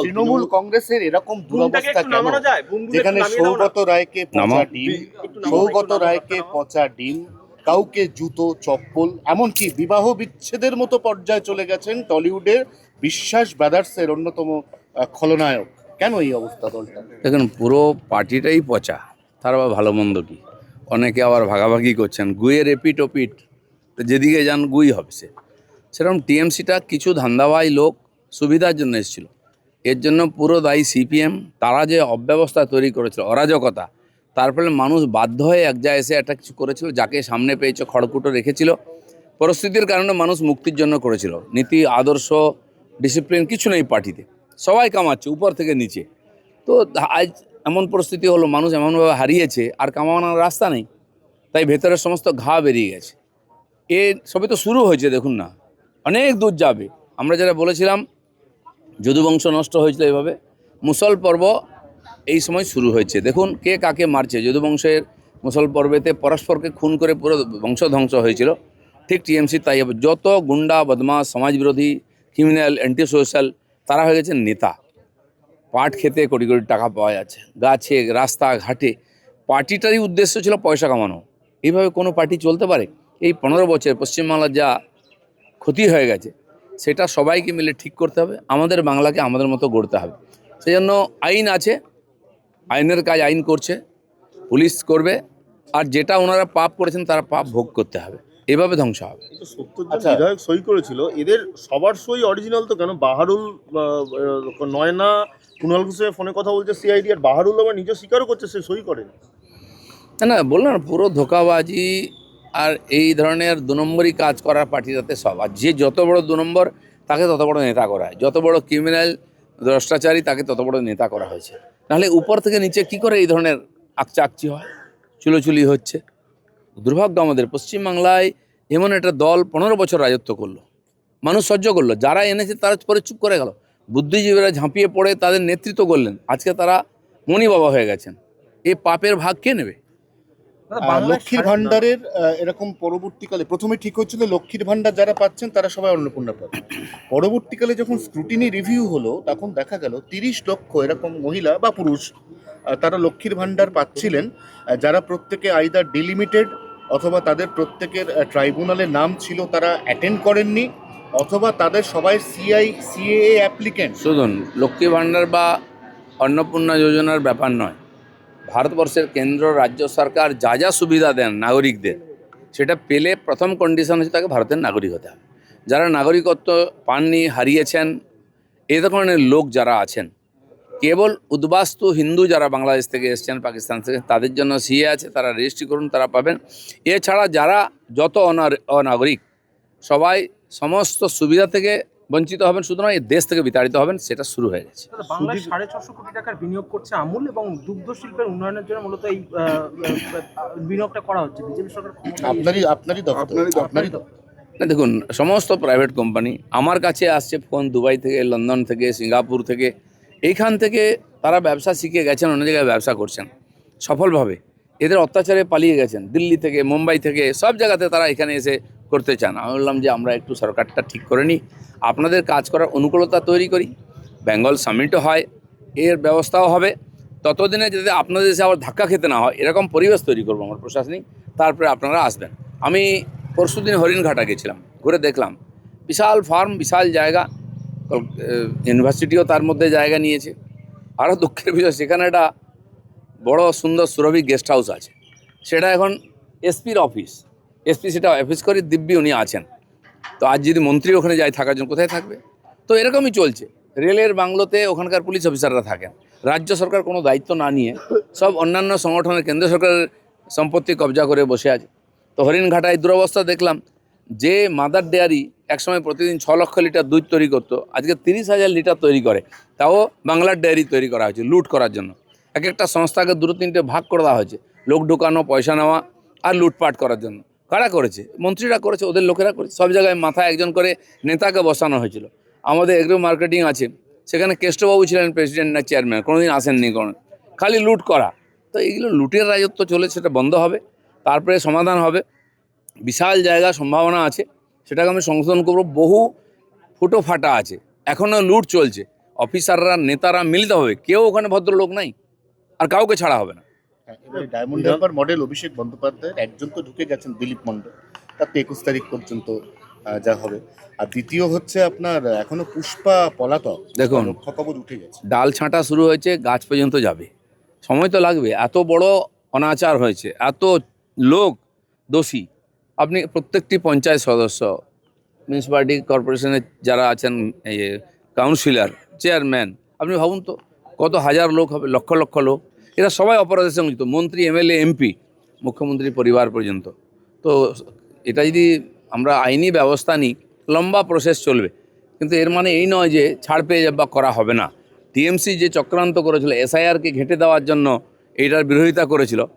তৃণমূল কংগ্রেসের এরকম দুরবস্থা কেন, যেখানে সৌগত রায়কে পচা ডিম, কাউকে জুতো চপ্পল, এমনকি বিবাহ বিচ্ছেদের মতো পর্যায়ে চলে গেছেন টলিউডের বিশ্বাস ব্রাদার্সের অন্যতম খলনায়ক। কেন এই অবস্থা দলটা? দেখুন, পুরো পার্টিটাই পচা, তার আবার ভালো মন্দ কি? অনেকে আবার ভাগাভাগি করছেন, গুইয়ের এপিট ওপিট, তো যেদিকে যান গুই হবে সে। সেরকম টিএমসিটা কিছু ধান্দাবাজ লোক সুবিধার জন্য এসেছিল, এর জন্য পুরো দায়ী সিপিএম। তারা যে অব্যবস্থা তৈরি করেছিল, অরাজকতা, তার ফলে মানুষ বাধ্য হয়ে এক জায়গায় এসে একটা কিছু করেছিল, যাকে সামনে পেয়েছে খড়কুটো রেখেছিল। পরিস্থিতির কারণে মানুষ মুক্তির জন্য করেছিল। নীতি, আদর্শ, ডিসিপ্লিন কিছু নেই পার্টিতে, সবাই কামাচ্ছে উপর থেকে নিচে। তো আজ এমন পরিস্থিতি হলো, মানুষ এমনভাবে হারিয়েছে, আর কামানোর রাস্তা নেই, তাই ভেতরের সমস্ত ঘা বেরিয়ে গেছে। এ সবই তো শুরু হয়েছে, দেখুন না, অনেক দূর যাবে। আমরা যারা বলেছিলাম যদুবংশ নষ্ট হয়েছিল এভাবে, মুসল পর্ব এই সময় শুরু হয়েছে। দেখুন কে কাকে মারছে। যদুবংশের মুসল পর্বেতে পরস্পরকে খুন করে পুরো বংশ ধ্বংস হয়েছিল, ঠিক টিএমসি তাই হবে। যত গুন্ডা, বদমাস, সমাজবিরোধী, ক্রিমিনাল, অ্যান্টি সোশ্যাল, তারা হয়ে গেছে নেতা। পাট খেতে কোটি কোটি টাকা পাওয়া যাচ্ছে, গাছে, রাস্তাঘাটে। পার্টিটারই উদ্দেশ্য ছিল পয়সা কামানো। এইভাবে কোনো পার্টি চলতে পারে? এই 15 বছর পশ্চিমবাংলার যা ক্ষতি হয়ে গেছে, সেটা সবাইকে মিলে ঠিক করতে হবে। আমাদের বাংলাকে আমাদের মতো গড়তে হবে। সেই জন্য আইন আছে, আইনের কাজ আইন করছে, পুলিশ করবে, আর যেটা ওনারা পাপ করেছেন তারা পাপ ভোগ করতে হবে। এভাবে ধ্বংস হবে। 70 জন বিধায়ক সই করেছিল, এদের সবার সই অরিজিনাল তো কেন? বাহারুল, নয়না, কুণাল ঘোষের ফোনে কথা বলছে সিআইডি, আর বাহারুল আবার নিজে স্বীকারও করছে সে সই করেন। না, বললাম না, পুরো ধোঁকাবাজি আর এই ধরনের 2 নম্বরই কাজ করার পার্টিটাতে সব। আর যে যত বড় 2 নম্বর, তাকে তত বড় নেতা করা হয়। যত বড় ক্রিমিনাল, ভ্রষ্টাচারী, তাকে তত বড় নেতা করা হয়েছে। নাহলে উপর থেকে নিচে কি করে এই ধরনের আকচাকচি হয়, চুলোচুলি হচ্ছে? দুর্ভাগ্য আমাদের পশ্চিমবাংলায় এমন একটা দল 15 বছর রাজত্ব করলো, মানুষ সহ্য করলো, যারা এনেছে তারা পরে চুপ করে গেল। বুদ্ধিজীবীরা ঝাঁপিয়ে পড়ে তাদের নেতৃত্ব করলেন, আজকে তারা মণি বাবা হয়ে গেছেন। এই পাপের ভাগ কে নেবে? লক্ষ্মীর ভান্ডারের এরকম পরবর্তীকালে প্রথমে ঠিক হচ্ছিল লক্ষ্মীর ভান্ডার যারা পাচ্ছেন তারা সবাই অন্নপূর্ণা পাচ্ছেন। পরবর্তীকালে যখন স্ক্রুটিনি রিভিউ হলো, তখন দেখা গেল 30 লক্ষ এরকম মহিলা বা পুরুষ তারা লক্ষ্মীর ভান্ডার পাচ্ছিলেন, যারা প্রত্যেকে আইদার ডিলিমিটেড, অথবা তাদের প্রত্যেকের ট্রাইব্যুনালের নাম ছিল তারা অ্যাটেন্ড করেননি, অথবা তাদের সবাই সিএএ অ্যাপ্লিকেন্ট। শুনুন, লক্ষ্মী ভাণ্ডার বা অন্নপূর্ণা যোজনার ব্যাপার নয়। ভারতবর্ষের কেন্দ্র, রাজ্য সরকার যা যা সুবিধা দেন নাগরিকদের, সেটা পেলে প্রথম কন্ডিশন হচ্ছে তাকে ভারতের নাগরিক হতে হবে। যারা নাগরিকত্ব পাননি, হারিয়েছেন, এই ধরনের লোক যারা আছেন, কেবল উদ্বাস্তু হিন্দু যারা বাংলাদেশ থেকে এসছেন, পাকিস্তান থেকে, তাদের জন্য সিএ আছে, তারা রেজিস্ট্রি করুন, তারা পাবেন। এছাড়া যারা যত অনাগরিক, সবাই সমস্ত সুবিধা থেকে বঞ্চিত হবেন, সুতরাং এই দেশ থেকে বিতাড়িত হবেন। সেটা শুরু হয়ে গেছে। বাংলায় 650 কোটি টাকার বিনিয়োগ করছে আমূল, এবং দুগ্ধ শিল্পের উন্নয়নের জন্য মূলত এই বিনিয়োগটা করা হচ্ছে। বিজেপি সরকার আপনারই না, দেখুন, সমস্ত প্রাইভেট কোম্পানি আমার কাছে আসছে ফোন, দুবাই থেকে, লন্ডন থেকে, সিঙ্গাপুর থেকে। এইখান থেকে তারা ব্যবসা শিখে গেছেন, অন্য জায়গায় ব্যবসা করছেন সফলভাবে। এদের অত্যাচারে পালিয়ে গেছেন দিল্লি থেকে, মুম্বাই থেকে, সব জায়গাতে তারা এখানে এসে করতে চান। আমি বললাম যে আমরা একটু সরকারটা ঠিক করে নিই, আপনাদের কাজ করার অনুকূলতা তৈরি করি, বেঙ্গল সামিটও হয়, এর ব্যবস্থাও হবে। ততদিনে যাতে আপনাদের এসে আবার ধাক্কা খেতে না হয়, এরকম পরিবেশ তৈরি করবো আমার প্রশাসনিক। তারপরে আপনারা আসবেন। আমি পরশুদিন হরিণঘাটা গেছিলাম, ঘুরে দেখলাম বিশাল ফার্ম, বিশাল জায়গা, ইউনিভার্সিটিও তার মধ্যে জায়গা নিয়েছে। আরও দুঃখের বিষয়, সেখানে একটা বড় সুন্দর সুরভি গেস্ট হাউস আছে, সেটা এখন এসপির অফিস। এসপি সেটা অফিস করে দিব্যি উনি আছেন। তো আজ যদি মন্ত্রী ওখানে যায় থাকার জন্য, কোথায় থাকবে? তো এরকমই চলছে। রেলের বাংলোতে ওখানকার পুলিশ অফিসাররা থাকেন। রাজ্য সরকার কোনো দায়িত্ব না নিয়ে সব অন্যান্য সংগঠনের, কেন্দ্র সরকারের সম্পত্তি কবজা করে বসে আছে। তো হরিণঘাটায় দুরবস্থা দেখলাম, যে মাদার ডেয়ারি একসময় প্রতিদিন 6 লক্ষ লিটার দুধ তৈরি করতো, আজকে 30,000 লিটার তৈরি করে। তাও বাংলার ডেয়ারি তৈরি করা হয়েছে লুট করার জন্য। এক একটা সংস্থাকে 2-3টে ভাগ করে দেওয়া হয়েছে, লোক ঢুকানো, পয়সা নেওয়া আর লুটপাট করার জন্য। কারা করেছে? মন্ত্রীরা করেছে, ওদের লোকেরা করেছে। সব জায়গায় মাথায় একজন করে নেতাকে বসানো হয়েছিল। আমাদের এগ্রো মার্কেটিং আছে, সেখানে কেষ্টবাবু ছিলেন প্রেসিডেন্ট না চেয়ারম্যান, কোনোদিন আসেননি, কোনো খালি লুট করা। তো এইগুলো লুটের রাজত্ব চলে, সেটা বন্ধ হবে, তারপরে সমাধান হবে। বিশাল জায়গা সম্ভাবনা আছে, সেটাকে আমি সংশোধন করব। বহু ফুটো ফাটা আছে, এখনও লুট চলছে। অফিসাররা নেতারা মিলিত হবে, কেউ ওখানে ভদ্রলোক নাই, আর কাউকে ছাড়া হবে না। হ্যাঁ, এবারে ডায়মন্ড হারবার মডেল অভিষেক বন্দ্যোপাধ্যায়ের একজন তো ঢুকে গেছেন, দিলীপ মণ্ডল, তার তো 21 তারিখ পর্যন্ত যা হবে। আর দ্বিতীয় হচ্ছে আপনার এখনো পুষ্পা পলাতক, দেখুন। রক্ষা কবচ উঠে গেছে। ডাল ছাঁটা শুরু হয়েছে, গাছ পর্যন্ত যাবে, সময় তো লাগবে। এত বড় অনাচার হয়েছে, এত লোক দোষী। আপনি প্রত্যেকটি পঞ্চায়েত সদস্য, মিউনিসিপ্যালিটি কর্পোরেশনের যারা আছেন, এই কাউন্সিলর, চেয়ারম্যান, আপনি ভাবুন তো কত হাজার লোক হবে, লক্ষ লক্ষ লোক, এরা সবাই অপরাধের সঙ্গে যুক্ত, মন্ত্রী, এমএলএ, এমপি, মুখ্যমন্ত্রীর পরিবার পর্যন্ত। তো এটা যদি আমরা আইনি ব্যবস্থা নিই, লম্বা প্রসেস চলবে, কিন্তু এর মানে এই নয় যে ছাড় পেয়ে যাবে বা করা হবে না। টিএমসি যে চক্রান্ত করেছিল, এসআইআরকে ঘেঁটে দেওয়ার জন্য এইটার বিরোধিতা করেছিল,